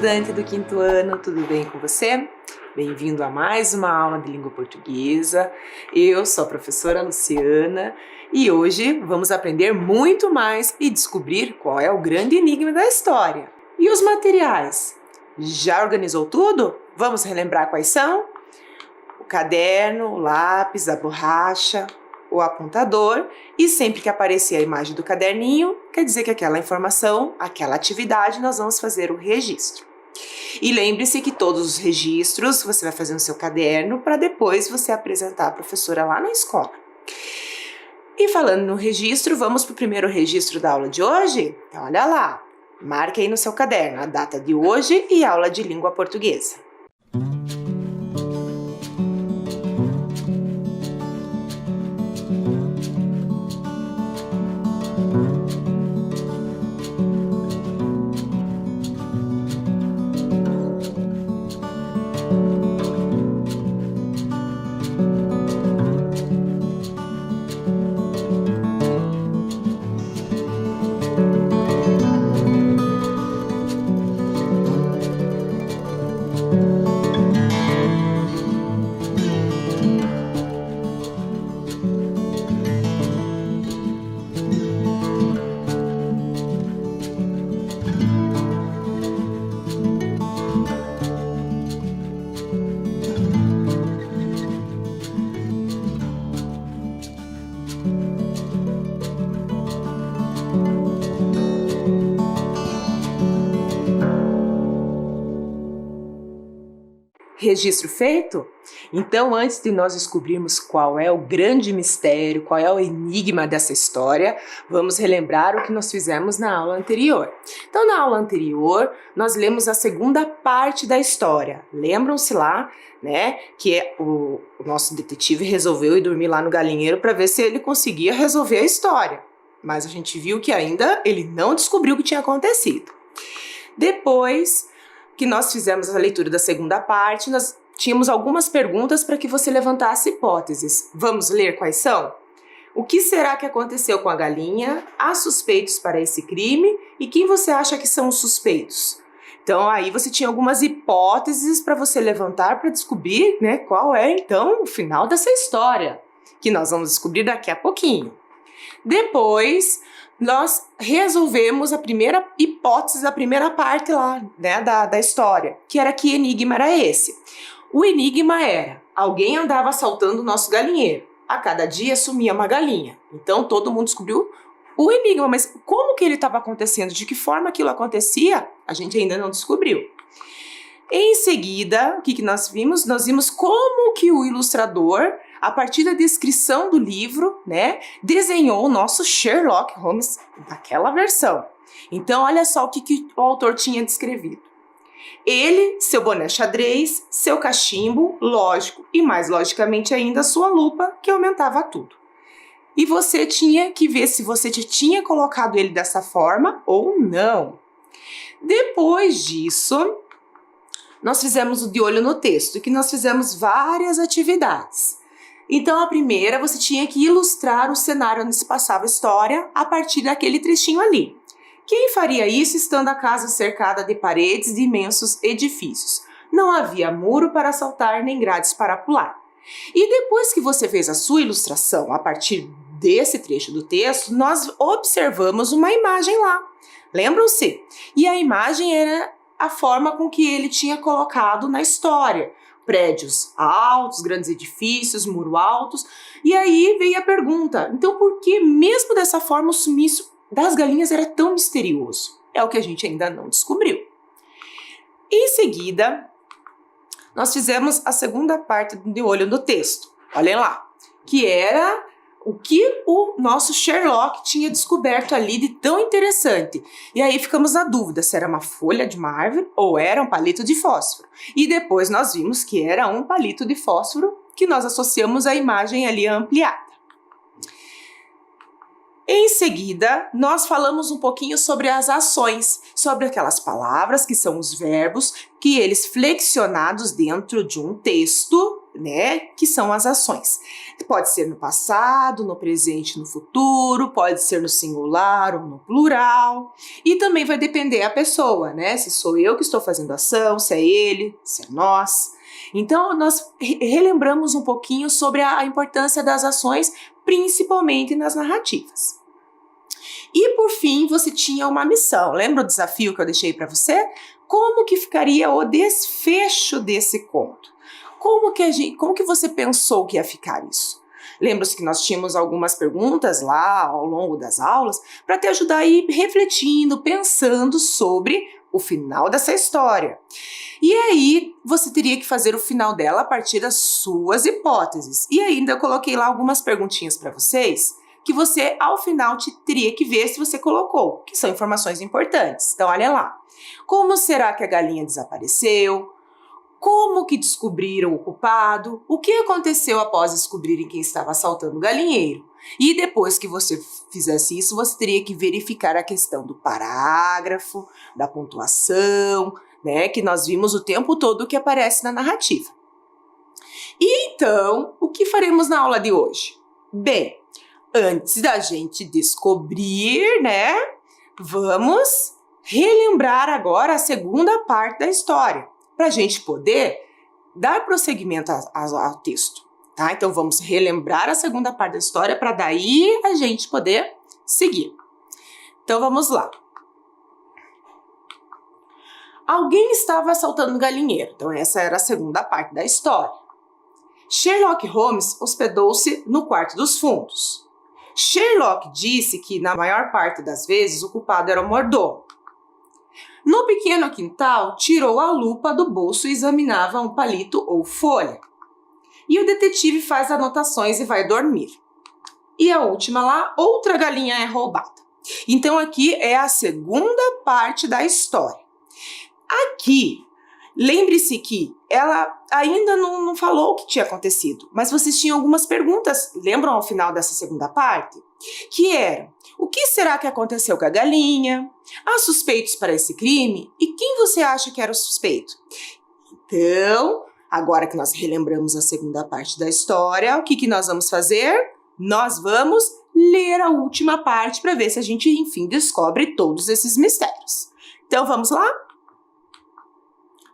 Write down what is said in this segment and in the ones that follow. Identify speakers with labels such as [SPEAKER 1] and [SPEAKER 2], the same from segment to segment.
[SPEAKER 1] estudante do quinto ano, tudo bem com você? Bem-vindo a mais uma aula de língua portuguesa. Eu sou a professora Luciana e hoje vamos aprender muito mais e descobrir qual é o grande enigma da história. E os materiais? Já organizou tudo? Vamos relembrar quais são? O caderno, o lápis, a borracha, o apontador, e sempre que aparecer a imagem do caderninho, quer dizer que aquela informação, aquela atividade, nós vamos fazer o registro. E lembre-se que todos os registros você vai fazer no seu caderno para depois você apresentar à professora lá na escola. E falando no registro, vamos para o primeiro registro da aula de hoje? Então, olha lá, marque aí no seu caderno a data de hoje e aula de língua portuguesa. Registro feito? Então, antes de nós descobrirmos qual é o grande mistério, qual é o enigma dessa história, vamos relembrar o que nós fizemos na aula anterior. Então, na aula anterior, nós lemos a segunda parte da história. Lembram-se lá, né, que o nosso detetive resolveu ir dormir lá no galinheiro para ver se ele conseguia resolver a história. Mas a gente viu que ainda ele não descobriu o que tinha acontecido. Depois que nós fizemos a leitura da segunda parte, nós tínhamos algumas perguntas para que você levantasse hipóteses. Vamos ler quais são? O que será que aconteceu com a galinha? Há suspeitos para esse crime? E quem você acha que são os suspeitos? Então, aí você tinha algumas hipóteses para você levantar para descobrir, né, qual é, então, o final dessa história, que nós vamos descobrir daqui a pouquinho. Depois, nós resolvemos a primeira hipótese da primeira parte lá, né, da história, que era que enigma era esse. O enigma era, alguém andava assaltando o nosso galinheiro. A cada dia sumia uma galinha. Então, todo mundo descobriu o enigma, mas como que ele estava acontecendo, de que forma aquilo acontecia, a gente ainda não descobriu. Em seguida, o que nós vimos? Nós vimos como que o ilustrador, a partir da descrição do livro, né, desenhou o nosso Sherlock Holmes daquela versão. Então, olha só o que o autor tinha descrevido. Ele, seu boné xadrez, seu cachimbo, lógico, e mais logicamente ainda sua lupa, que aumentava tudo. E você tinha que ver se você tinha colocado ele dessa forma ou não. Depois disso, nós fizemos o de olho no texto, que nós fizemos várias atividades. Então, a primeira, você tinha que ilustrar o cenário onde se passava a história a partir daquele trechinho ali. Quem faria isso estando a casa cercada de paredes de imensos edifícios? Não havia muro para saltar nem grades para pular. E depois que você fez a sua ilustração a partir desse trecho do texto, nós observamos uma imagem lá. Lembram-se? E a imagem era a forma com que ele tinha colocado na história. Prédios altos, grandes edifícios, muros altos. E aí veio a pergunta, então por que mesmo dessa forma o sumiço das galinhas era tão misterioso? É o que a gente ainda não descobriu. Em seguida, nós fizemos a segunda parte de olho no texto. Olhem lá, que era o que o nosso Sherlock tinha descoberto ali de tão interessante. E aí ficamos na dúvida se era uma folha de uma árvore ou era um palito de fósforo. E depois nós vimos que era um palito de fósforo que nós associamos à imagem ali ampliada. Em seguida, nós falamos um pouquinho sobre as ações, sobre aquelas palavras que são os verbos, que eles flexionados dentro de um texto, né, que são as ações. pode ser no passado, no presente, no futuro, pode ser no singular ou no plural. E também vai depender da pessoa, né? Se sou eu que estou fazendo a ação, se é ele, se é nós. Então, nós relembramos um pouquinho sobre a importância das ações, principalmente nas narrativas. E, por fim, você tinha uma missão. Lembra o desafio que eu deixei para você? Como que ficaria o desfecho desse conto? Como que você pensou que ia ficar isso? Lembra-se que nós tínhamos algumas perguntas lá ao longo das aulas para te ajudar a ir refletindo, pensando sobre o final dessa história. E aí você teria que fazer o final dela a partir das suas hipóteses. E ainda eu coloquei lá algumas perguntinhas para vocês que você, ao final, teria que ver se você colocou, que são informações importantes. Então, olha lá. Como será que a galinha desapareceu? Como que descobriram o culpado? O que aconteceu após descobrirem quem estava assaltando o galinheiro? E depois que você fizesse isso, você teria que verificar a questão do parágrafo, da pontuação, né, que nós vimos o tempo todo que aparece na narrativa. E então, o que faremos na aula de hoje? Bem, antes da gente descobrir, né, vamos relembrar agora a segunda parte da história, para a gente poder dar prosseguimento ao texto, tá? Então, vamos relembrar a segunda parte da história para daí a gente poder seguir. Então, vamos lá. Alguém estava assaltando o galinheiro. Então, essa era a segunda parte da história. Sherlock Holmes hospedou-se no quarto dos fundos. Sherlock disse que, na maior parte das vezes, o culpado era o mordomo. No pequeno quintal, tirou a lupa do bolso e examinava um palito ou folha. E o detetive faz anotações e vai dormir. E a última lá, outra galinha é roubada. Então aqui é a segunda parte da história. Aqui, lembre-se que ela ainda não falou o que tinha acontecido, mas vocês tinham algumas perguntas, lembram ao final dessa segunda parte? Que eram: o que será que aconteceu com a galinha? Há suspeitos para esse crime? E quem você acha que era o suspeito? Então, agora que nós relembramos a segunda parte da história, o que nós vamos fazer? Nós vamos ler a última parte para ver se a gente, enfim, descobre todos esses mistérios. Então, vamos lá?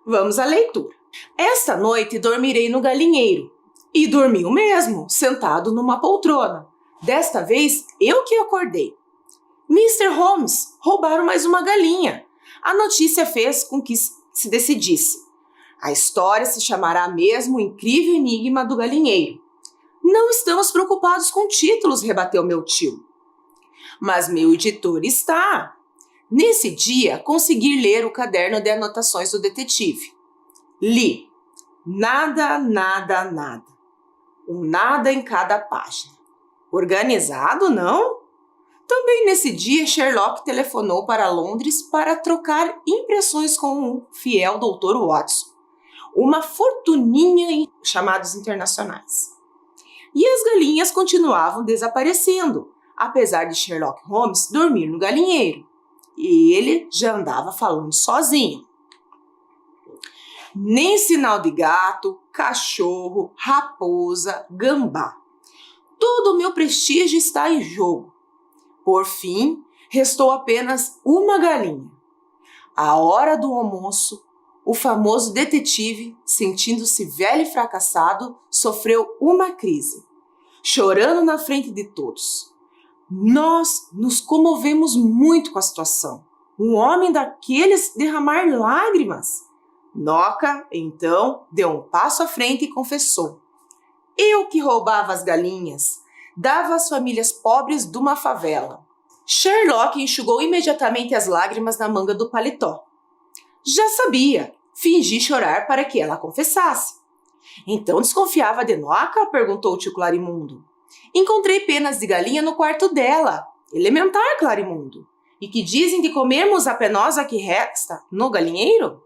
[SPEAKER 1] Vamos à leitura. Esta noite dormirei no galinheiro. E dormiu mesmo, sentado numa poltrona. Desta vez, eu que acordei. Mr. Holmes, roubaram mais uma galinha. A notícia fez com que se decidisse. A história se chamará mesmo O Incrível Enigma do Galinheiro. Não estamos preocupados com títulos, rebateu meu tio. Mas meu editor está. Nesse dia, consegui ler o caderno de anotações do detetive. Li. Nada, nada, nada. Um nada em cada página. Organizado, não? Também nesse dia, Sherlock telefonou para Londres para trocar impressões com o fiel Dr. Watson, uma fortuninha em chamados internacionais. E as galinhas continuavam desaparecendo, apesar de Sherlock Holmes dormir no galinheiro. E ele já andava falando sozinho. Nem sinal de gato, cachorro, raposa, gambá. Todo o meu prestígio está em jogo. Por fim, restou apenas uma galinha. À hora do almoço, o famoso detetive, sentindo-se velho e fracassado, sofreu uma crise, chorando na frente de todos. Nós nos comovemos muito com a situação. Um homem daqueles derramar lágrimas. Noca, então, deu um passo à frente e confessou. Eu que roubava as galinhas, dava às famílias pobres de uma favela. Sherlock enxugou imediatamente as lágrimas na manga do paletó. Já sabia, fingi chorar para que ela confessasse. Então desconfiava de Noca? Perguntou o tio Clarimundo. Encontrei penas de galinha no quarto dela. Elementar, Clarimundo. E que dizem de comermos a penosa que resta no galinheiro?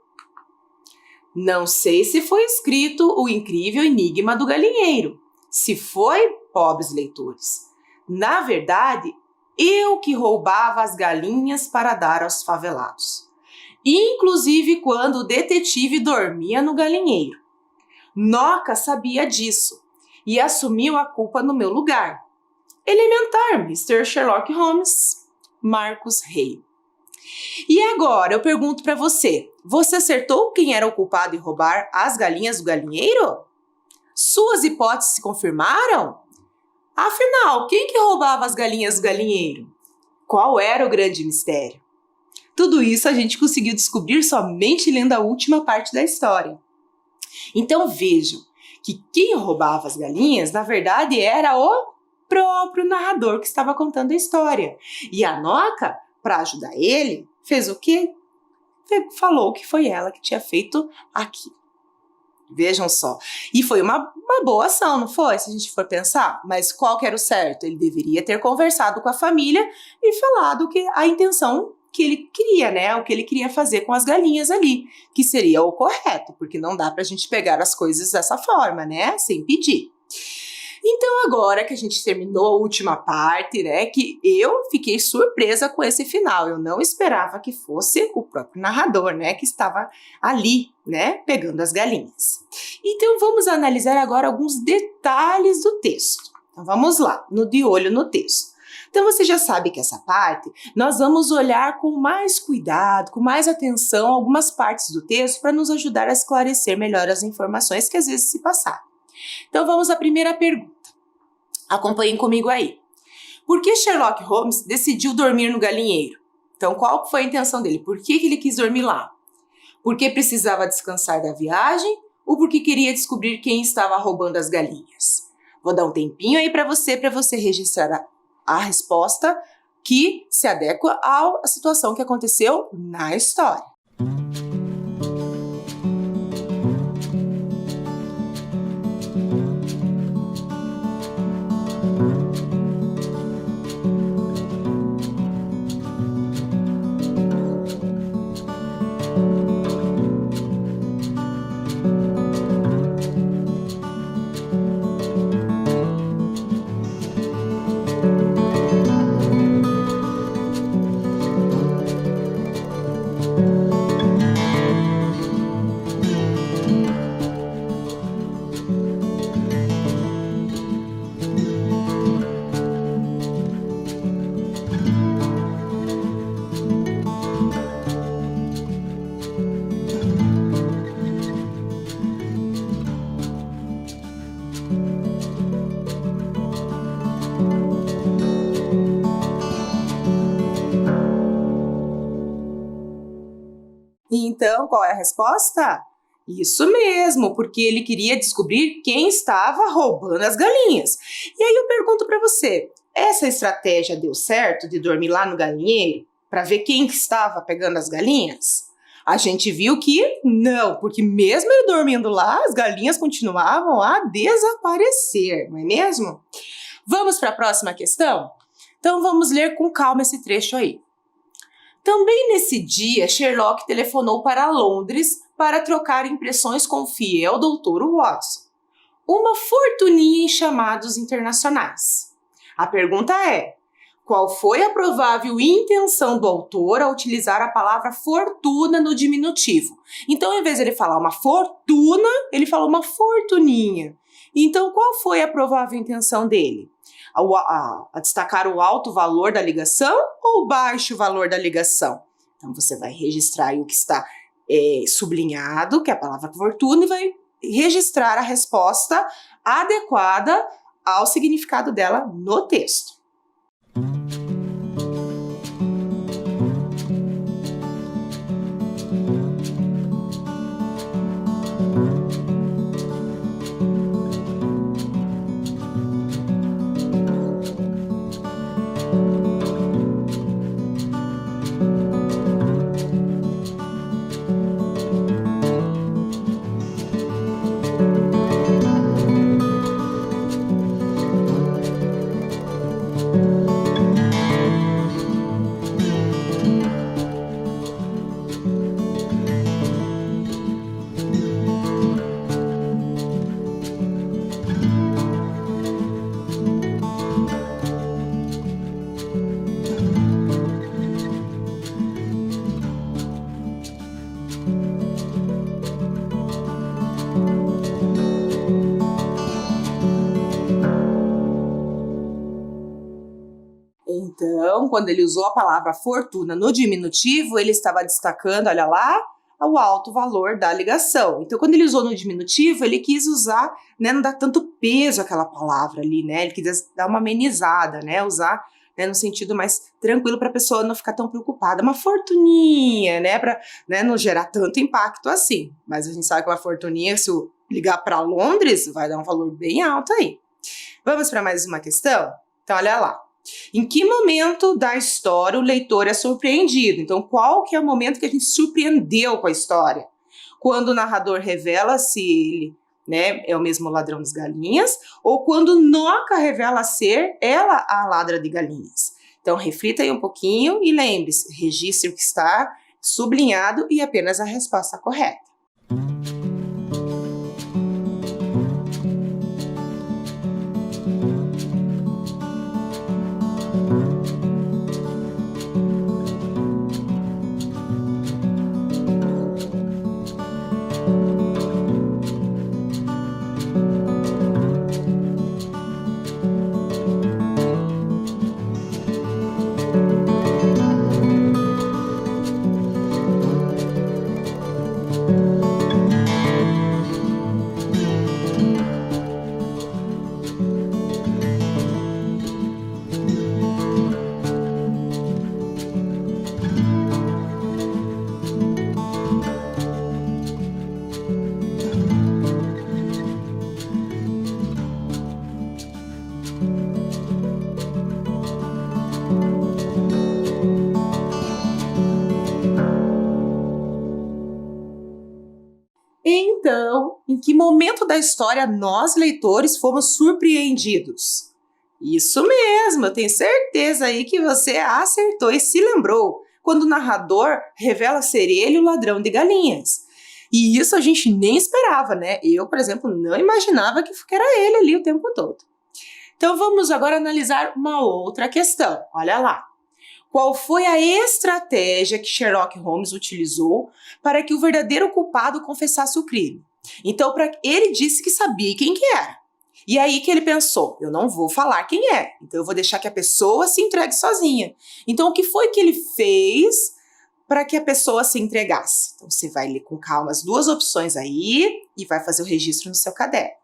[SPEAKER 1] Não sei se foi escrito O Incrível Enigma do Galinheiro. Se foi, pobres leitores. Na verdade, eu que roubava as galinhas para dar aos favelados. Inclusive quando o detetive dormia no galinheiro. Noca sabia disso. e assumiu a culpa no meu lugar. Elementar, Mr. Sherlock Holmes, Marcus Rey. E agora eu pergunto para você, você acertou quem era o culpado em roubar as galinhas do galinheiro? Suas hipóteses se confirmaram? Afinal, quem que roubava as galinhas do galinheiro? Qual era o grande mistério? Tudo isso a gente conseguiu descobrir somente lendo a última parte da história. Então vejam que quem roubava as galinhas, na verdade, era o próprio narrador que estava contando a história. E a Noca, para ajudar ele, fez o quê? Falou que foi ela que tinha feito aquilo. Vejam só. E foi uma boa ação, não foi? Se a gente for pensar. Mas qual que era o certo? Ele deveria ter conversado com a família e falado que a intenção que ele queria, né? O que ele queria fazer com as galinhas ali. Que seria o correto, porque não dá pra gente pegar as coisas dessa forma, né? Sem pedir. Então, agora que a gente terminou a última parte, né, que eu fiquei surpresa com esse final. Eu não esperava que fosse o próprio narrador, né, que estava ali, né, pegando as galinhas. Então, vamos analisar agora alguns detalhes do texto. Então, vamos lá, de olho no texto. Então, você já sabe que essa parte, nós vamos olhar com mais cuidado, com mais atenção algumas partes do texto para nos ajudar a esclarecer melhor as informações que às vezes se passaram. Então vamos à primeira pergunta. Acompanhem comigo aí. Por que Sherlock Holmes decidiu dormir no galinheiro? Então qual foi a intenção dele? Por que ele quis dormir lá? Porque precisava descansar da viagem ou porque queria descobrir quem estava roubando as galinhas? Vou dar um tempinho aí para você registrar a resposta que se adequa à situação que aconteceu na história. Então, qual é a resposta? Isso mesmo, porque ele queria descobrir quem estava roubando as galinhas. E aí eu pergunto para você, essa estratégia deu certo de dormir lá no galinheiro para ver quem estava pegando as galinhas? A gente viu que não, porque mesmo ele dormindo lá, as galinhas continuavam a desaparecer, não é mesmo? Vamos para a próxima questão? Então vamos ler com calma esse trecho aí. Também nesse dia, Sherlock telefonou para Londres para trocar impressões com o fiel Dr. Watson, uma fortuninha em chamados internacionais. A pergunta é, qual foi a provável intenção do autor ao utilizar a palavra fortuna no diminutivo? Então, em vez de ele falar uma fortuna, ele falou uma fortuninha. Então, qual foi a provável intenção dele? A destacar o alto valor da ligação ou o baixo valor da ligação? Então, você vai registrar aí o que está sublinhado, que é a palavra fortuna, e vai registrar a resposta adequada ao significado dela no texto. Então, quando ele usou a palavra fortuna no diminutivo, ele estava destacando, olha lá, o alto valor da ligação. Então, quando ele usou no diminutivo, ele quis usar, né, não dar tanto peso àquela palavra ali, né? Ele quis dar uma amenizada, né? Usar, né, no sentido mais tranquilo para a pessoa não ficar tão preocupada. Uma fortuninha, né? Para, né, não gerar tanto impacto assim. Mas a gente sabe que uma fortuninha, se eu ligar para Londres, vai dar um valor bem alto aí. Vamos para mais uma questão? Então, olha lá. Em que momento da história o leitor é surpreendido? Então, qual que é o momento que a gente surpreendeu com a história? Quando o narrador revela se ele, né, é o mesmo ladrão das galinhas, ou quando Noca revela ser ela a ladra de galinhas? Então, reflita aí um pouquinho e lembre-se, registre o que está sublinhado e apenas a resposta correta. Então, em que momento da história nós, leitores, fomos surpreendidos? Isso mesmo, eu tenho certeza aí que você acertou e se lembrou, quando o narrador revela ser ele o ladrão de galinhas. E isso a gente nem esperava, né? Eu, por exemplo, não imaginava que era ele ali o tempo todo. Então vamos agora analisar uma outra questão. Olha lá. Qual foi a estratégia que Sherlock Holmes utilizou para que o verdadeiro culpado confessasse o crime? Então, ele disse que sabia quem que era. E aí que ele pensou, eu não vou falar quem é, então eu vou deixar que a pessoa se entregue sozinha. Então, o que foi que ele fez para que a pessoa se entregasse? Então, você vai ler com calma as duas opções aí e vai fazer o registro no seu caderno.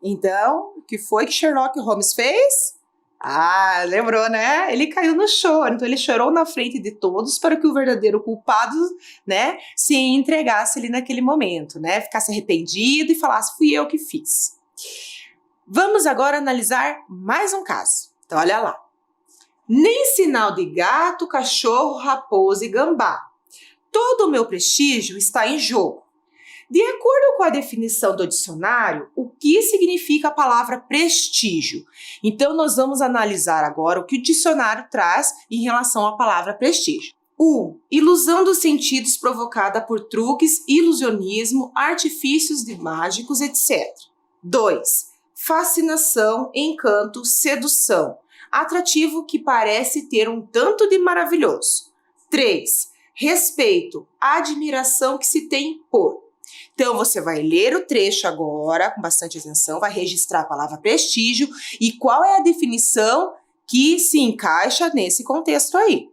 [SPEAKER 1] Então, o que foi que Sherlock Holmes fez? Ah, lembrou, né? Ele caiu no choro. Então, ele chorou na frente de todos para que o verdadeiro culpado, né, se entregasse ali naquele momento, né? Ficasse arrependido e falasse, fui eu que fiz. Vamos agora analisar mais um caso. Então, olha lá. Nem sinal de gato, cachorro, raposa e gambá. Todo o meu prestígio está em jogo. De acordo com a definição do dicionário, o que significa a palavra prestígio? Então, nós vamos analisar agora o que o dicionário traz em relação à palavra prestígio. 1. Ilusão dos sentidos provocada por truques, ilusionismo, artifícios de mágicos, etc. 2. Fascinação, encanto, sedução. Atrativo que parece ter um tanto de maravilhoso. 3. Respeito, admiração que se tem por. Então, você vai ler o trecho agora, com bastante atenção, vai registrar a palavra prestígio e qual é a definição que se encaixa nesse contexto aí.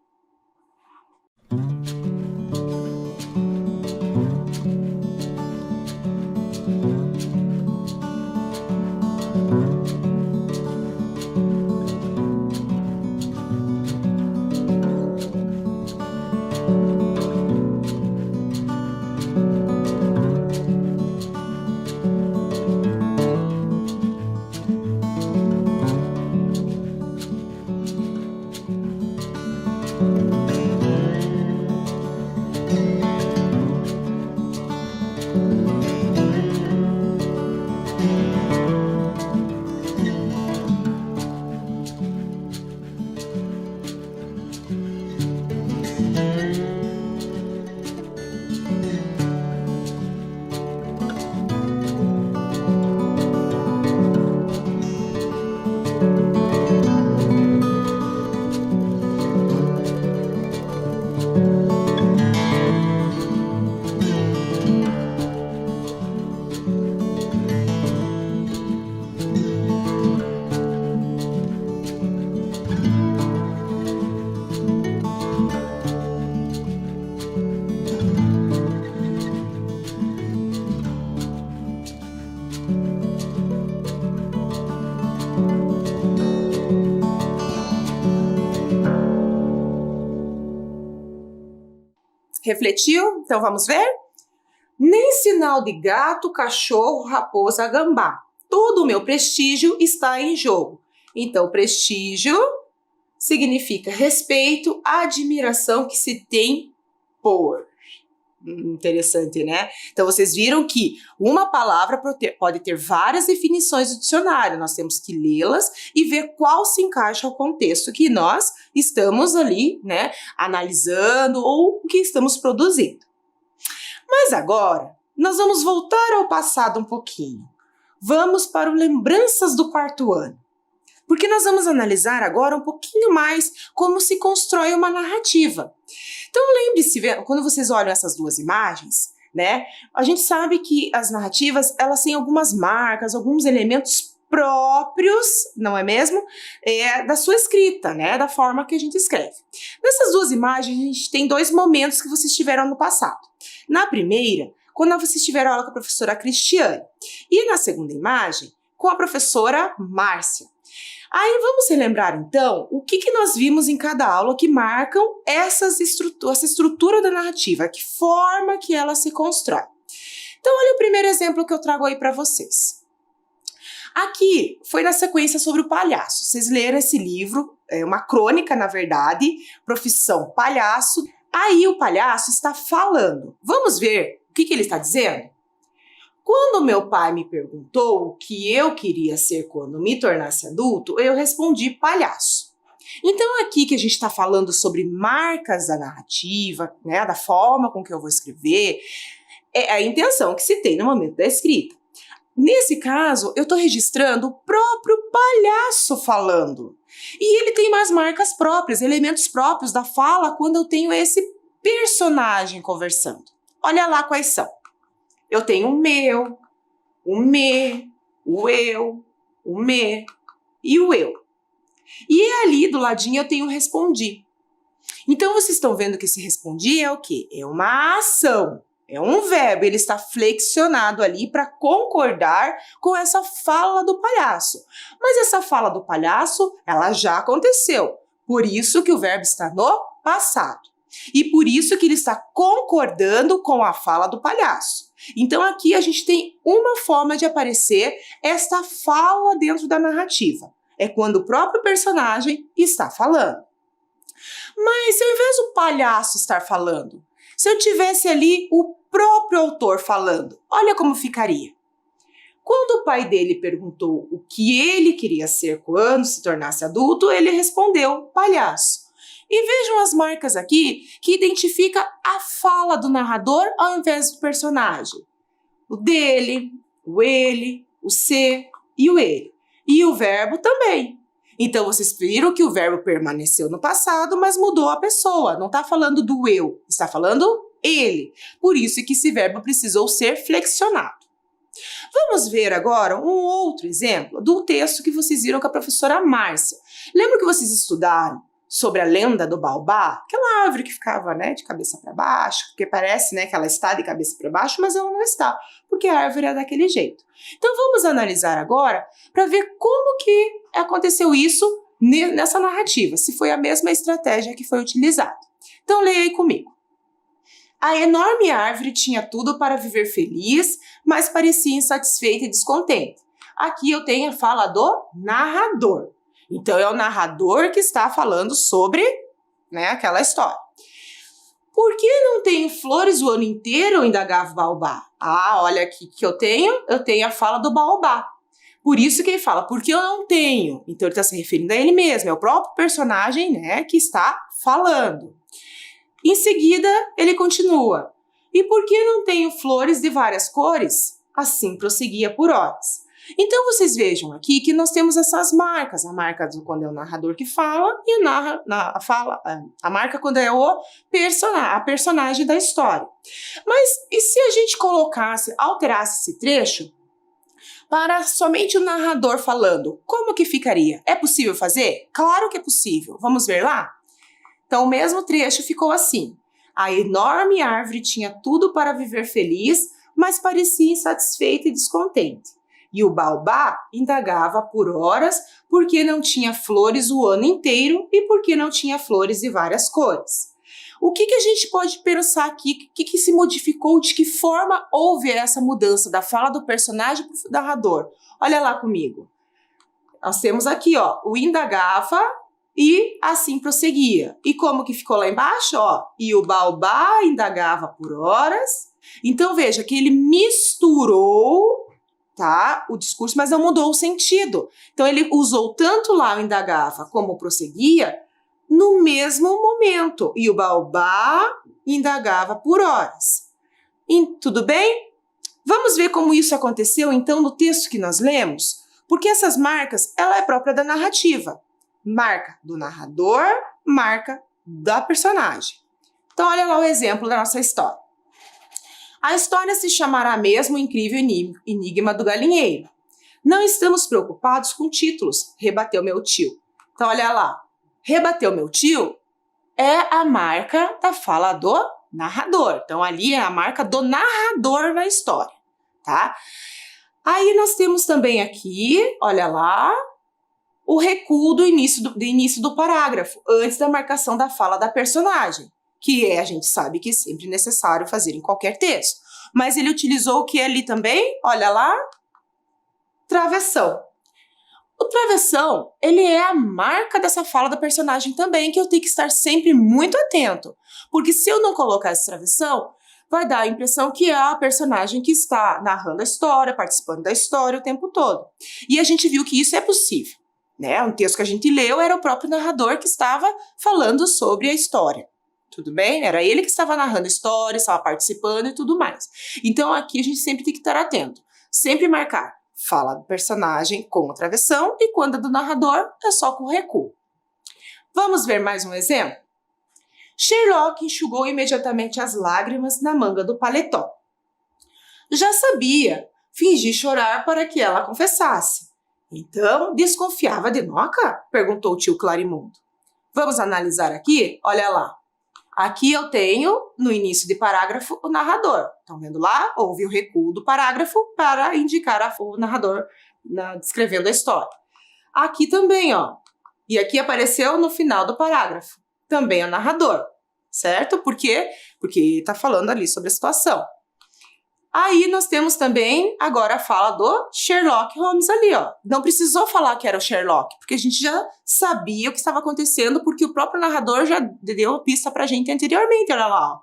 [SPEAKER 1] Refletiu? Então vamos ver? Nem sinal de gato, cachorro, raposa, gambá. Todo o meu prestígio está em jogo. Então, prestígio significa respeito, admiração que se tem por. Interessante, né? Então, vocês viram que uma palavra pode ter várias definições do dicionário. Nós temos que lê-las e ver qual se encaixa ao contexto que nós estamos ali, né, analisando ou que estamos produzindo. Mas agora, nós vamos voltar ao passado um pouquinho. Vamos para o Lembranças do Quarto Ano. Porque nós vamos analisar agora um pouquinho mais como se constrói uma narrativa. Então lembre-se, quando vocês olham essas duas imagens, né, a gente sabe que as narrativas, elas têm algumas marcas, alguns elementos próprios, não é mesmo? Da sua escrita, né, da forma que a gente escreve. Nessas duas imagens, a gente tem dois momentos que vocês tiveram no passado. Na primeira, quando vocês tiveram aula com a professora Cristiane. E na segunda imagem, com a professora Márcia. Aí vamos relembrar então o que nós vimos em cada aula que marcam essa estrutura da narrativa, que forma que ela se constrói. Então olha o primeiro exemplo que eu trago aí para vocês. Aqui foi na sequência sobre o palhaço. Vocês leram esse livro, é uma crônica na verdade, Profissão Palhaço. Aí o palhaço está falando. Vamos ver o que ele está dizendo? Quando meu pai me perguntou o que eu queria ser quando me tornasse adulto, eu respondi palhaço. Então aqui que a gente está falando sobre marcas da narrativa, né, da forma com que eu vou escrever, é a intenção que se tem no momento da escrita. Nesse caso, eu estou registrando o próprio palhaço falando. E ele tem mais marcas próprias, elementos próprios da fala quando eu tenho esse personagem conversando. Olha lá quais são. Eu tenho o meu, o me, o eu, o me e o eu. E ali do ladinho eu tenho o respondi. Então vocês estão vendo que esse respondi é o quê? É uma ação, é um verbo, ele está flexionado ali para concordar com essa fala do palhaço. Mas essa fala do palhaço, ela já aconteceu. Por isso que o verbo está no passado. E por isso que ele está concordando com a fala do palhaço. Então aqui a gente tem uma forma de aparecer esta fala dentro da narrativa. É quando o próprio personagem está falando. Mas se ao invés do palhaço estar falando, se eu tivesse ali o próprio autor falando, olha como ficaria. Quando o pai dele perguntou o que ele queria ser quando se tornasse adulto, ele respondeu palhaço. E vejam as marcas aqui que identifica a fala do narrador ao invés do personagem. O dele, o ele, o ser e o ele. E o verbo também. Então vocês viram que o verbo permaneceu no passado, mas mudou a pessoa. Não está falando do eu, está falando ele. Por isso que esse verbo precisou ser flexionado. Vamos ver agora um outro exemplo do texto que vocês viram com a professora Márcia. Lembra que vocês estudaram sobre a lenda do baobá? Aquela árvore que ficava, né, de cabeça para baixo, porque parece, né, que ela está de cabeça para baixo, mas ela não está, porque a árvore é daquele jeito. Então vamos analisar agora para ver como que aconteceu isso nessa narrativa, se foi a mesma estratégia que foi utilizada. Então leia aí comigo. A enorme árvore tinha tudo para viver feliz, mas parecia insatisfeita e descontente. Aqui eu tenho a fala do narrador. Então é o narrador que está falando sobre né? Aquela história. Por que não tenho flores o ano inteiro? Indagava o Baobá. Ah, olha aqui que eu tenho a fala do Baobá. Por isso que ele fala, porque eu não tenho. Então ele está se referindo a ele mesmo, é o próprio personagem, né, que está falando. Em seguida, ele continua. E por que não tenho flores de várias cores? Assim prosseguia por horas. Então vocês vejam aqui que nós temos essas marcas, a marca quando é o narrador que fala e a marca quando é a personagem da história. Mas e se a gente alterasse esse trecho para somente o narrador falando, como que ficaria? É possível fazer? Claro que é possível. Vamos ver lá? Então o mesmo trecho ficou assim. A enorme árvore tinha tudo para viver feliz, mas parecia insatisfeita e descontente. E o Baobá indagava por horas por que não tinha flores o ano inteiro e por que não tinha flores de várias cores. O que a gente pode pensar aqui? O que se modificou? De que forma houve essa mudança da fala do personagem para o narrador? Olha lá comigo. Nós temos aqui, ó, o indagava e assim prosseguia. E como que ficou lá embaixo? Ó, e o Baobá indagava por horas. Então veja que ele misturou, tá, o discurso, mas não mudou o sentido. Então ele usou tanto lá o indagava como o prosseguia no mesmo momento. E o Baobá indagava por horas. E, tudo bem? Vamos ver como isso aconteceu então no texto que nós lemos? Porque essas marcas, ela é própria da narrativa. Marca do narrador, marca da personagem. Então olha lá o exemplo da nossa história. A história se chamará mesmo O Incrível Enigma do Galinheiro. Não estamos preocupados com títulos, rebateu meu tio. Então, olha lá. Rebateu meu tio é a marca da fala do narrador. Então, ali é a marca do narrador na história, tá? Aí, nós temos também aqui, olha lá, o recuo do início do parágrafo, antes da marcação da fala da personagem, que a gente sabe que é sempre necessário fazer em qualquer texto. Mas ele utilizou o que ali também? Olha lá, travessão. O travessão, ele é a marca dessa fala da personagem também, que eu tenho que estar sempre muito atento. Porque se eu não colocar esse travessão, vai dar a impressão que é a personagem que está narrando a história, participando da história o tempo todo. E a gente viu que isso é possível, né? Um texto que a gente leu era o próprio narrador que estava falando sobre a história. Tudo bem? Era ele que estava narrando a história, estava participando e tudo mais. Então aqui a gente sempre tem que estar atento. Sempre marcar fala do personagem com a travessão e quando é do narrador é só com recuo. Vamos ver mais um exemplo? Sherlock enxugou imediatamente as lágrimas na manga do paletó. Já sabia, fingi chorar para que ela confessasse. Então, desconfiava de Noca? Perguntou o tio Clarimundo. Vamos analisar aqui? Olha lá. Aqui eu tenho, no início de parágrafo, o narrador. Estão vendo lá? Houve o recuo do parágrafo para indicar o narrador descrevendo a história. Aqui também, ó. E aqui apareceu no final do parágrafo. Também é o narrador, certo? Por quê? Porque está falando ali sobre a situação. Aí nós temos também agora a fala do Sherlock Holmes ali, ó. Não precisou falar que era o Sherlock, porque a gente já sabia o que estava acontecendo, porque o próprio narrador já deu a pista pra gente anteriormente, olha lá, ó.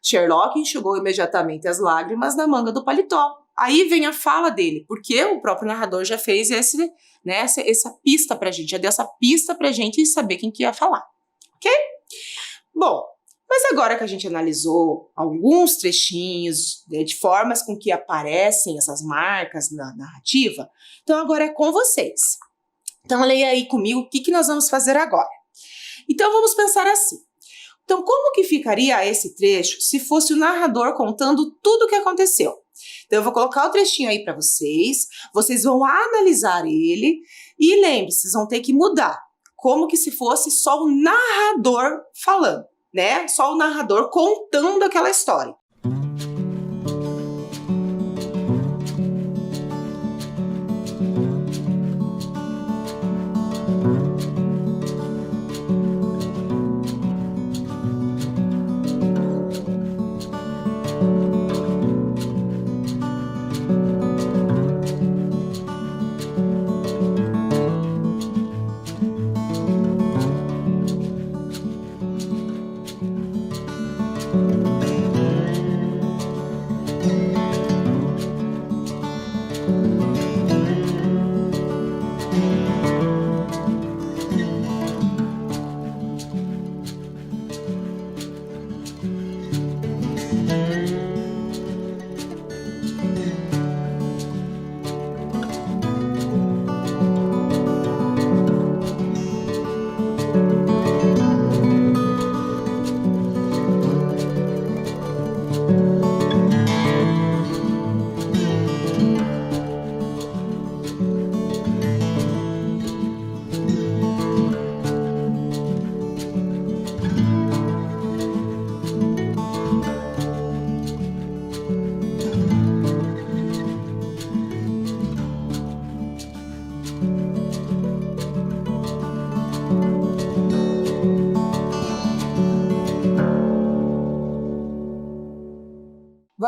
[SPEAKER 1] Sherlock enxugou imediatamente as lágrimas na manga do paletó. Aí vem a fala dele, porque o próprio narrador já fez essa pista pra gente, já deu essa pista pra gente saber quem que ia falar, ok? Bom, mas agora que a gente analisou alguns trechinhos de formas com que aparecem essas marcas na narrativa, então agora é com vocês. Então leia aí comigo o que nós vamos fazer agora. Então vamos pensar assim. Então como que ficaria esse trecho se fosse o narrador contando tudo o que aconteceu? Então eu vou colocar o trechinho aí para vocês vão analisar ele e lembre-se, vocês vão ter que mudar. Como que se fosse só o narrador falando. Né? Só o narrador contando aquela história.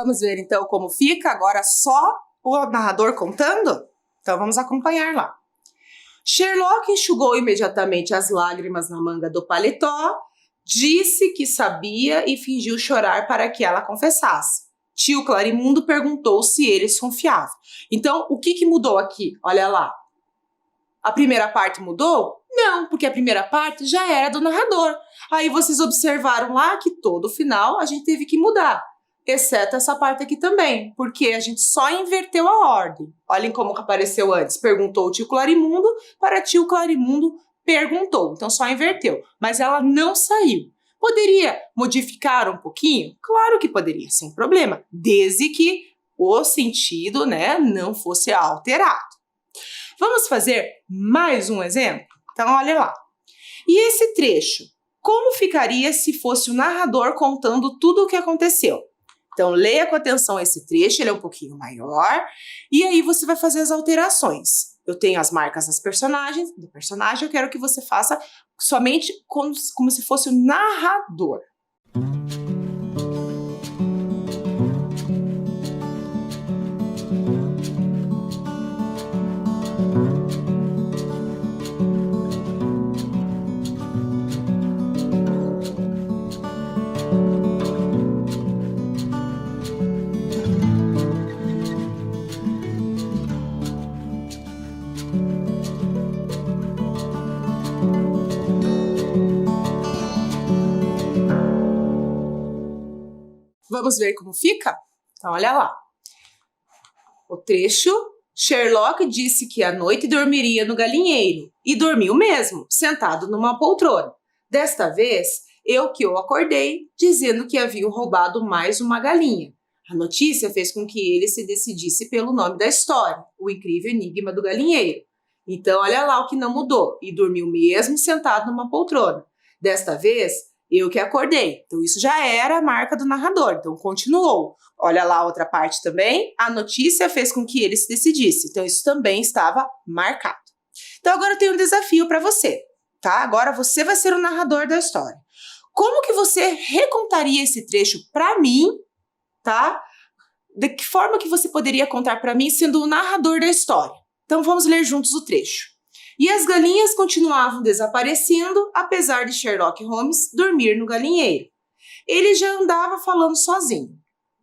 [SPEAKER 1] Vamos ver então como fica agora só o narrador contando? Então vamos acompanhar lá. Sherlock enxugou imediatamente as lágrimas na manga do paletó, disse que sabia e fingiu chorar para que ela confessasse. Tio Clarimundo perguntou se eles confiavam. Então, o que mudou aqui? Olha lá. A primeira parte mudou? Não, porque a primeira parte já era do narrador. Aí vocês observaram lá que todo final a gente teve que mudar. Exceto essa parte aqui também, porque a gente só inverteu a ordem. Olhem como apareceu antes. Perguntou o tio Clarimundo para tio Clarimundo perguntou. Então só inverteu. Mas ela não saiu. Poderia modificar um pouquinho? Claro que poderia, sem problema. Desde que o sentido, né, não fosse alterado. Vamos fazer mais um exemplo? Então olha lá. E esse trecho? Como ficaria se fosse o narrador contando tudo o que aconteceu? Então, leia com atenção esse trecho, ele é um pouquinho maior, e aí você vai fazer as alterações. Eu tenho as marcas do personagem, eu quero que você faça somente como se fosse o narrador. Vamos ver como fica? Então, olha lá. O trecho, Sherlock disse que à noite dormiria no galinheiro. E dormiu mesmo, sentado numa poltrona. Desta vez, eu que o acordei, dizendo que haviam roubado mais uma galinha. A notícia fez com que ele se decidisse pelo nome da história, O Incrível Enigma do Galinheiro. Então, olha lá o que não mudou. E dormiu mesmo, sentado numa poltrona. Desta vez, eu que acordei. Então, isso já era a marca do narrador. Então, continuou. Olha lá a outra parte também. A notícia fez com que ele se decidisse. Então, isso também estava marcado. Então, agora eu tenho um desafio para você, tá? Agora você vai ser o narrador da história. Como que você recontaria esse trecho para mim, tá? De que forma que você poderia contar para mim sendo o narrador da história? Então, vamos ler juntos o trecho. E as galinhas continuavam desaparecendo, apesar de Sherlock Holmes dormir no galinheiro. Ele já andava falando sozinho.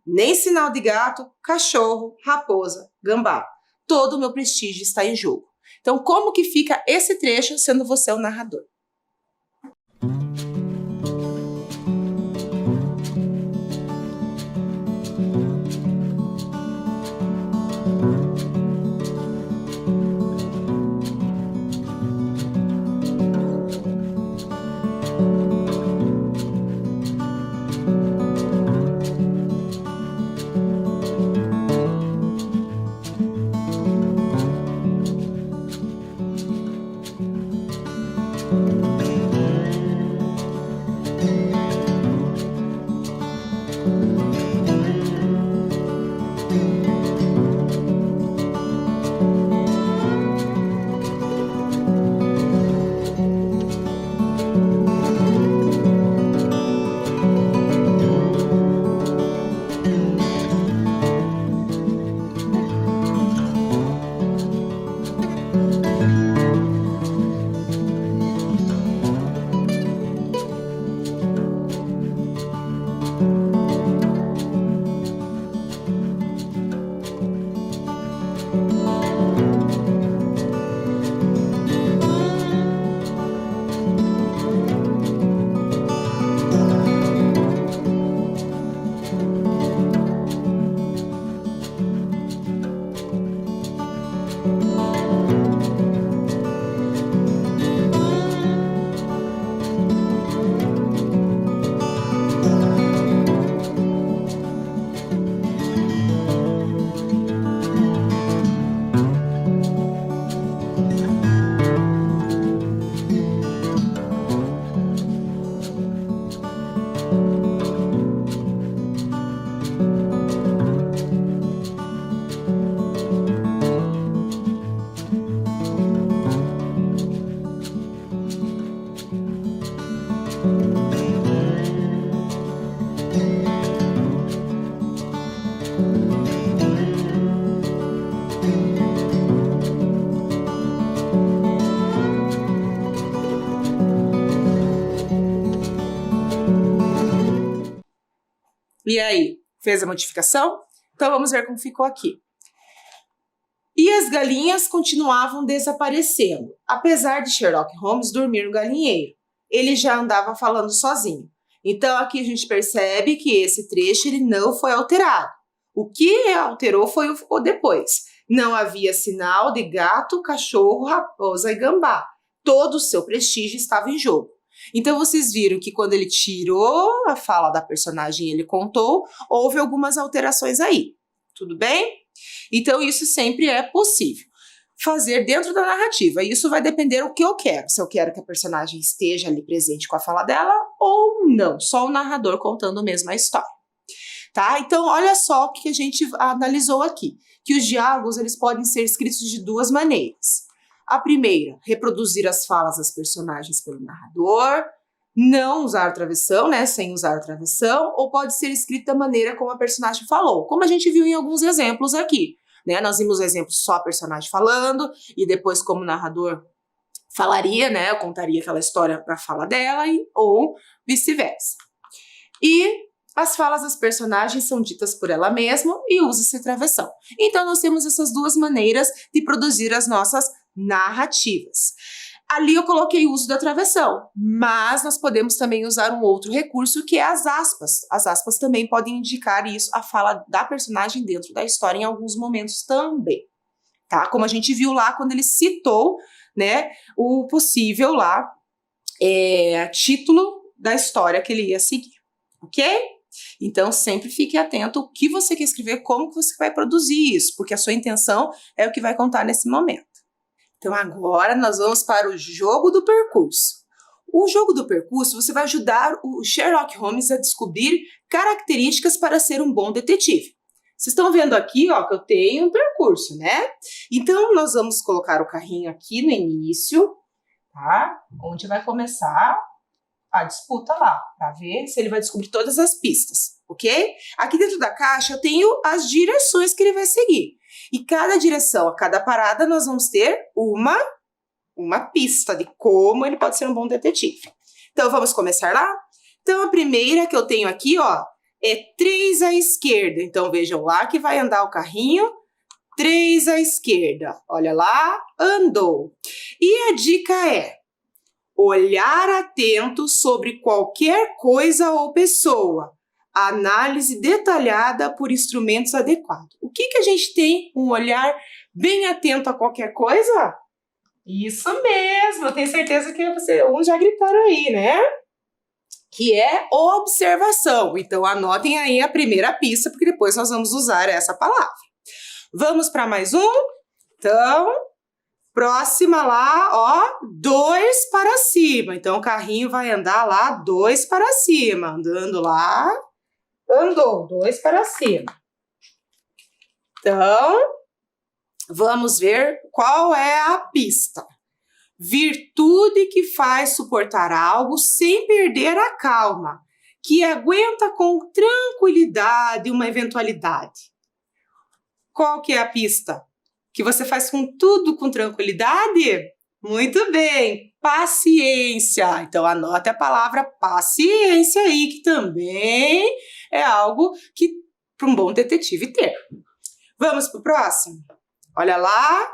[SPEAKER 1] Nem sinal de gato, cachorro, raposa, gambá. Todo o meu prestígio está em jogo. Então, como que fica esse trecho sendo você o narrador? E aí, fez a modificação? Então vamos ver como ficou aqui. E as galinhas continuavam desaparecendo, apesar de Sherlock Holmes dormir no galinheiro. Ele já andava falando sozinho. Então aqui a gente percebe que esse trecho ele não foi alterado. O que alterou foi o depois. Não havia sinal de gato, cachorro, raposa e gambá. Todo o seu prestígio estava em jogo. Então vocês viram que quando ele tirou a fala da personagem e ele contou, houve algumas alterações aí. Tudo bem? Então isso sempre é possível fazer dentro da narrativa. Isso vai depender do que eu quero. Se eu quero que a personagem esteja ali presente com a fala dela ou não. Só o narrador contando mesmo a história. Tá? Então olha só o que a gente analisou aqui. Que os diálogos eles podem ser escritos de duas maneiras. A primeira, reproduzir as falas das personagens pelo narrador, não usar travessão, né, sem usar travessão, ou pode ser escrito da maneira como a personagem falou, como a gente viu em alguns exemplos aqui, né, nós vimos exemplos só a personagem falando, e depois como o narrador falaria, né, eu contaria aquela história para a fala dela, ou vice-versa. E as falas das personagens são ditas por ela mesma e usa-se travessão. Então nós temos essas duas maneiras de produzir as nossas narrativas. Ali eu coloquei o uso da travessão, mas nós podemos também usar um outro recurso que é as aspas. As aspas também podem indicar isso, a fala da personagem dentro da história em alguns momentos também, tá? Como a gente viu lá quando ele citou, né, o possível lá título da história que ele ia seguir, ok? Então sempre fique atento ao que você quer escrever, como que você vai produzir isso, porque a sua intenção é o que vai contar nesse momento. Então agora nós vamos para o jogo do percurso. O jogo do percurso você vai ajudar o Sherlock Holmes a descobrir características para ser um bom detetive. Vocês estão vendo aqui, ó, que eu tenho um percurso, né? Então nós vamos colocar o carrinho aqui no início, tá? Onde vai começar a disputa lá, para ver se ele vai descobrir todas as pistas, ok? Aqui dentro da caixa eu tenho as direções que ele vai seguir. E cada direção, a cada parada, nós vamos ter uma pista de como ele pode ser um bom detetive. Então, vamos começar lá? Então, a primeira que eu tenho aqui, ó, é 3 à esquerda. Então, vejam lá que vai andar o carrinho, 3 à esquerda. Olha lá, andou. E a dica é olhar atento sobre qualquer coisa ou pessoa. Análise detalhada por instrumentos adequados. O que a gente tem? Um olhar bem atento a qualquer coisa? Isso mesmo, eu tenho certeza que uns já gritaram aí, né? Que é observação. Então, anotem aí a primeira pista, porque depois nós vamos usar essa palavra. Vamos para mais um? Então, próxima lá, ó, 2 para cima. Então, o carrinho vai andar lá 2 para cima, andando lá. Andou, 2 para cima. Então, vamos ver qual é a pista. Virtude que faz suportar algo sem perder a calma, que aguenta com tranquilidade uma eventualidade. Qual que é a pista? Que você faz tudo com tranquilidade? Muito bem, paciência. Então, anote a palavra paciência aí, que também é algo que para um bom detetive ter. Vamos para o próximo? Olha lá,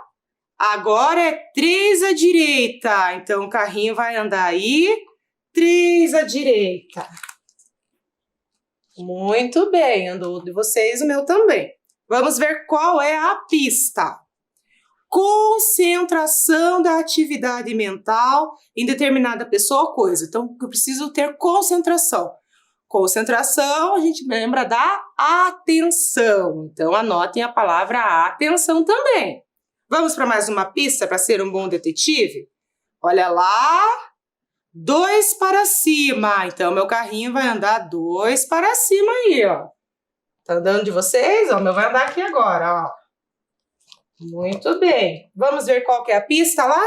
[SPEAKER 1] agora é 3 à direita. Então, o carrinho vai andar aí, 3 à direita. Muito bem, andou de vocês, o meu também. Vamos ver qual é a pista. Concentração da atividade mental em determinada pessoa ou coisa. Então, eu preciso ter concentração. Concentração, a gente lembra da atenção. Então, anotem a palavra atenção também. Vamos para mais uma pista para ser um bom detetive? Olha lá, 2 para cima. Então, meu carrinho vai andar 2 para cima aí, ó. Tá andando de vocês? O meu vai andar aqui agora, ó. Muito bem. Vamos ver qual que é a pista lá?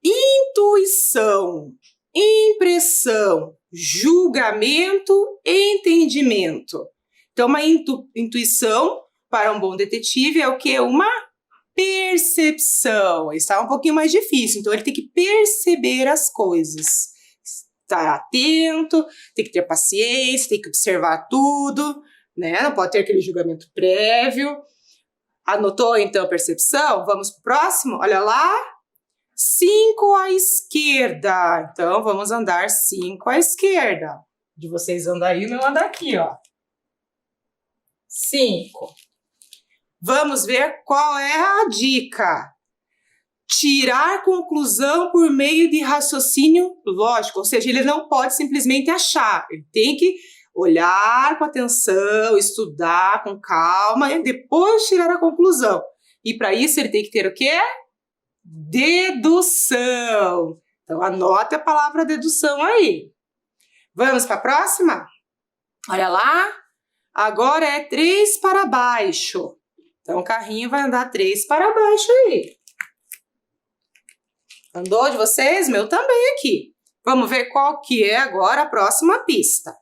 [SPEAKER 1] Intuição, impressão, julgamento, entendimento. Então, uma intuição para um bom detetive é o quê? Uma percepção. Está um pouquinho mais difícil, então ele tem que perceber as coisas. estar atento, tem que ter paciência, tem que observar tudo, né? Não pode ter aquele julgamento prévio. Anotou, então, a percepção? Vamos pro próximo? Olha lá. 5 à esquerda. Então, vamos andar 5 à esquerda. De vocês andar aí, o meu anda aqui, ó. 5. Vamos ver qual é a dica. Tirar conclusão por meio de raciocínio lógico. Ou seja, ele não pode simplesmente achar. Ele tem que olhar com atenção, estudar com calma e depois tirar a conclusão. E para isso ele tem que ter o quê? Dedução. Então anote a palavra dedução aí. Vamos para a próxima? Olha lá. Agora é 3 para baixo. Então o carrinho vai andar 3 para baixo aí. Andou de vocês? Meu também aqui. Vamos ver qual que é agora a próxima pista.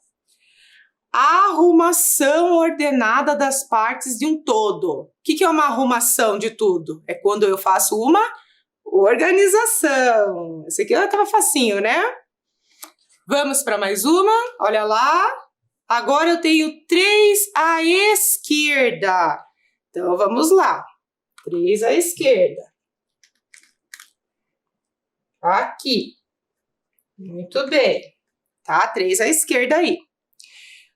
[SPEAKER 1] Arrumação ordenada das partes de um todo. O que é uma arrumação de tudo? É quando eu faço uma organização. Esse aqui estava facinho, né? Vamos para mais uma. Olha lá. Agora eu tenho 3 à esquerda. Então, vamos lá. 3 à esquerda. Aqui. Muito bem. Tá? 3 à esquerda aí.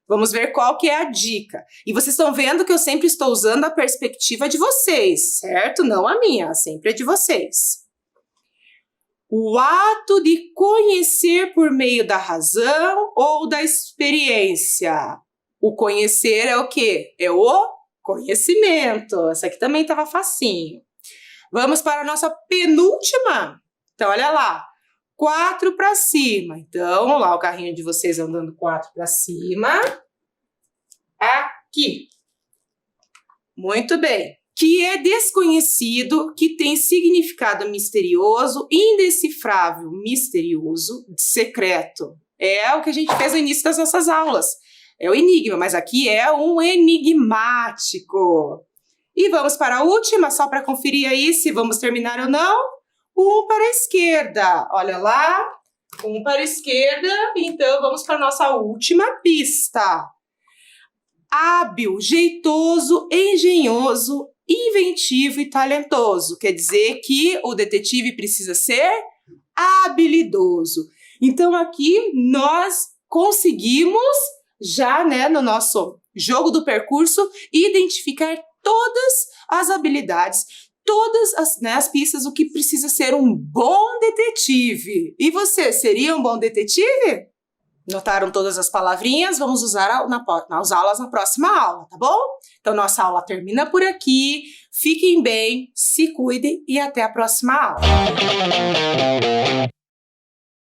[SPEAKER 1] Vamos ver qual que é a dica. E vocês estão vendo que eu sempre estou usando a perspectiva de vocês, certo? Não a minha, sempre é de vocês. O ato de conhecer por meio da razão ou da experiência. O conhecer é o quê? É o conhecimento. Essa aqui também estava facinho. Vamos para a nossa penúltima. Então, olha lá. 4 para cima. Então, vamos lá, o carrinho de vocês andando 4 para cima. Aqui. Muito bem. Que é desconhecido, que tem significado misterioso, indecifrável, misterioso, secreto. É o que a gente fez no início das nossas aulas. É o enigma, mas aqui é um enigmático. E vamos para a última, só para conferir aí se vamos terminar ou não. 1 para a esquerda. Olha lá. 1 para a esquerda. Então, vamos para a nossa última pista. Hábil, jeitoso, engenhoso, inventivo e talentoso. Quer dizer que o detetive precisa ser habilidoso. Então, aqui nós conseguimos, já né, no nosso jogo do percurso, identificar todas as habilidades, todas as pistas, o que precisa ser um bom detetive. E você, seria um bom detetive? Notaram todas as palavrinhas? Vamos usá-las na próxima aula, tá bom? Então, nossa aula termina por aqui. Fiquem bem, se cuidem e até a próxima aula.